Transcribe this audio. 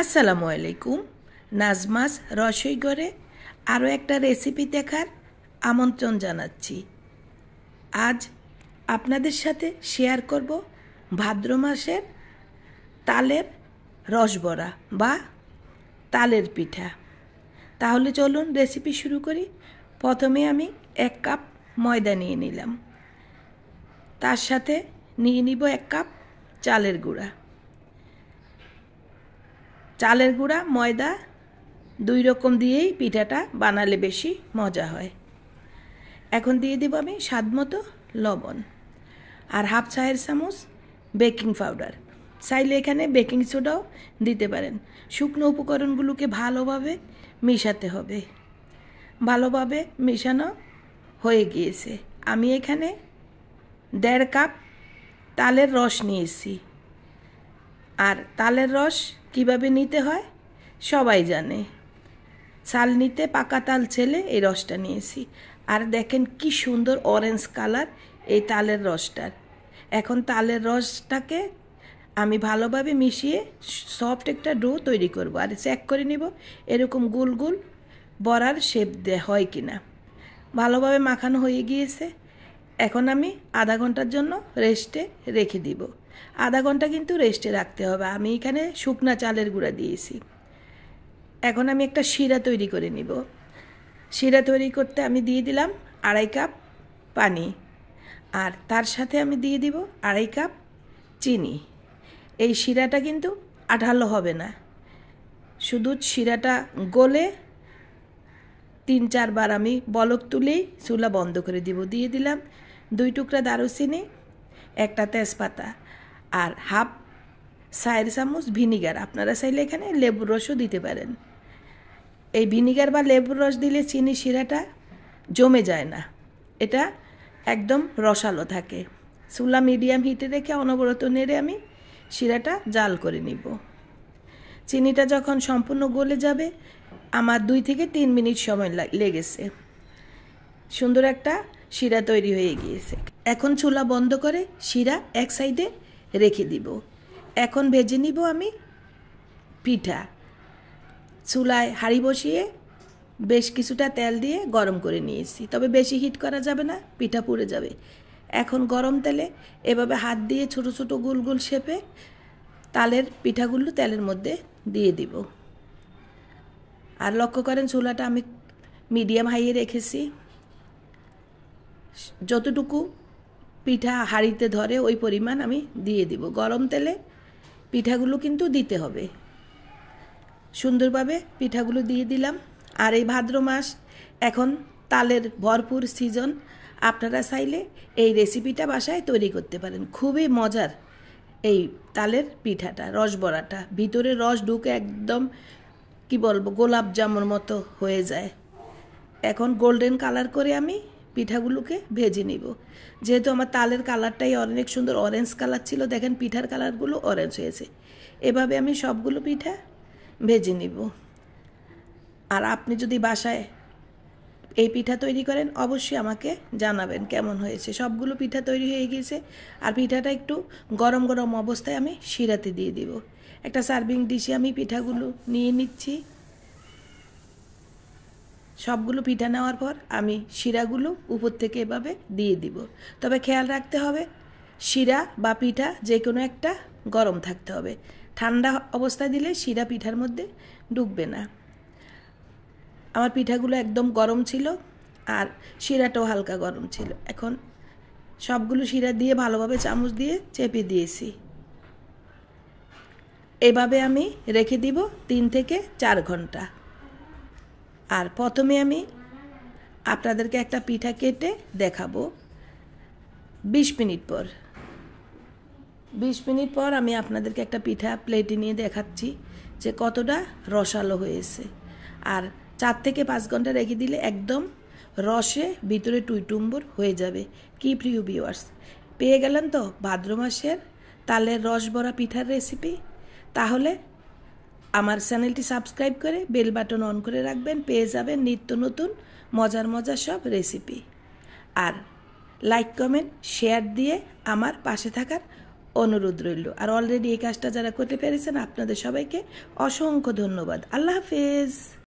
আসসালামু আলাইকুম। নাজমাস রসই ঘরে আরও একটা রেসিপি দেখার আমন্ত্রণ জানাচ্ছি। আজ আপনাদের সাথে শেয়ার করব ভাদ্র মাসের তালের রসবড়া বা তালের পিঠা। তাহলে চলুন রেসিপি শুরু করি। প্রথমে আমি 1 কাপ ময়দা নিয়ে নিলাম, তার সাথে নিয়ে নিব 1 কাপ চালের গুঁড়া। চালের গুঁড়া ময়দা দুই রকম দিয়েই পিঠাটা বানালে বেশি মজা হয়। এখন দিয়ে দেব আমি স্বাদমতো লবণ আর হাফ চায়ের চামচ বেকিং পাউডার। চাইলে এখানে বেকিং সোডাও দিতে পারেন। শুকনো উপকরণগুলোকে ভালোভাবে মেশাতে হবে। ভালোভাবে মেশানো হয়ে গিয়েছে। আমি এখানে 1.5 কাপ তালের রস নিয়েছি। আর তালের রস কিভাবে নিতে হয় সবাই জানে। চাল নিতে পাকা তাল ছেলে এই রসটা নিয়েছি। আর দেখেন কি সুন্দর অরেঞ্জ কালার এই তালের রসটার। এখন তালের রসটাকে আমি ভালোভাবে মিশিয়ে সফট একটা ডো তৈরি করব। আর চেক করে নিব এরকম গোল গোল বড়ার শেপ হয় কিনা। ভালোভাবে মাখানো হয়ে গিয়েছে। এখন আমি আধা ঘন্টার জন্য রেস্টে রেখে দিব। আধা ঘন্টা কিন্তু রেস্টে রাখতে হবে। আমি এখানে শুকনা চালের গুঁড়া দিয়েছি। এখন আমি একটা শিরা তৈরি করে নিব। শিরা তৈরি করতে আমি দিয়ে দিলাম 2.5 কাপ পানি, আর তার সাথে আমি দিয়ে দিব 2.5 কাপ চিনি। এই শিরাটা কিন্তু আঠালো হবে না, শুধু শিরাটা গলে 3-4 বার আমি বলক তুলেই চুলা বন্ধ করে দিব। দিয়ে দিলাম 2 টুকরা দারুচিনি, একটা তেজপাতা আর হাফ চায়ের চামচ ভিনিগার। আপনারা চাইলে এখানে লেবুর রসও দিতে পারেন। এই ভিনিগার বা লেবুর রস দিলে চিনি শিরাটা জমে যায় না, এটা একদম রসালো থাকে। চুলা মিডিয়াম হিটে রেখে অনবরত নেড়ে আমি শিরাটা জাল করে নিব। চিনিটা যখন সম্পূর্ণ গলে যাবে, আমার 2 থেকে 3 মিনিট সময় লেগেছে। সুন্দর একটা শিরা তৈরি হয়ে গিয়েছে। এখন চুলা বন্ধ করে শিরা এক সাইডে রেখে দিব। এখন ভেজে নিব আমি পিঠা। চুলায় হাঁড়ি বসিয়ে বেশ কিছুটা তেল দিয়ে গরম করে নিয়েছি, তবে বেশি হিট করা যাবে না, পিঠা পুড়ে যাবে। এখন গরম তেলে এভাবে হাত দিয়ে ছোট ছোট গোল গোল শেপে তালের পিঠাগুলো তেলের মধ্যে দিয়ে দিব। আর লক্ষ্য করেন চুলাটা আমি মিডিয়াম হাইয়ে রেখেছি। যতটুকু পিঠা হাঁড়িতে ধরে ওই পরিমাণ আমি দিয়ে দিব। গরম তেলে পিঠাগুলো কিন্তু দিতে হবে। সুন্দরভাবে পিঠাগুলো দিয়ে দিলাম। আর এই ভাদ্র মাস এখন তালের ভরপুর সিজন। আপনারা চাইলে এই রেসিপিটা বাসায় তৈরি করতে পারেন। খুবই মজার এই তালের পিঠাটা, রসবড়াটা। ভিতরে রস ঢুকে একদম কি বলবো গোলাপ জামুর মতো হয়ে যায়। এখন গোল্ডেন কালার করে আমি পিঠাগুলোকে ভেজে নিব। যেহেতু আমার তালের কালারটাই অনেক সুন্দর অরেঞ্জ কালার ছিল, দেখেন পিঠার কালারগুলো অরেঞ্জ হয়েছে। এভাবে আমি সবগুলো পিঠা ভেজে নিব। আর আপনি যদি বাসায় এই পিঠা তৈরি করেন অবশ্যই আমাকে জানাবেন কেমন হয়েছে। সবগুলো পিঠা তৈরি হয়ে গিয়েছে। আর পিঠাটা একটু গরম গরম অবস্থায় আমি শিরাতে দিয়ে দিব। একটা সার্ভিং ডিশে আমি পিঠাগুলো নিয়ে নিচ্ছি। সবগুলো পিঠা নেওয়ার পর আমি শিরাগুলো উপর থেকে এভাবে দিয়ে দিব। তবে খেয়াল রাখতে হবে শিরা বা পিঠা যে কোনো একটা গরম থাকতে হবে। ঠান্ডা অবস্থায় দিলে শিরা পিঠার মধ্যে ঢুকবে না। আমার পিঠাগুলো একদম গরম ছিল আর শিরাটাও হালকা গরম ছিল। এখন সবগুলো শিরা দিয়ে ভালোভাবে চামচ দিয়ে চেপে দিয়েছি। এভাবে আমি রেখে দিব 3 থেকে 4 ঘন্টা। আর প্রথমে আমি আপনাদেরকে একটা পিঠা কেটে দেখাবো 20 মিনিট পর। 20 মিনিট পর আমি আপনাদেরকে একটা পিঠা প্লেটে নিয়ে দেখাচ্ছি যে কতটা রসালো হয়েছে। আর 4 থেকে 5 ঘন্টা রেখে দিলে একদম রসে ভিতরে টুইটুম্বর হয়ে যাবে। কি প্রিয় ভিউয়ার্স, পেয়ে গেলেন তো ভাদ্র মাসের তালের রসবড়া পিঠার রেসিপি। তাহলে আমার চ্যানেলটি সাবস্ক্রাইব করে বেল বাটন অন করে রাখবেন। পেয়ে যাবেন নিত্য নতুন মজার মজার সব রেসিপি। আর লাইক কমেন্ট শেয়ার দিয়ে আমার পাশে থাকার অনুরোধ রইল। আর অলরেডি এই কাজটা যারা করতে পেরেছেন আপনাদের সবাইকে অসংখ্য ধন্যবাদ। আল্লাহ হাফেজ।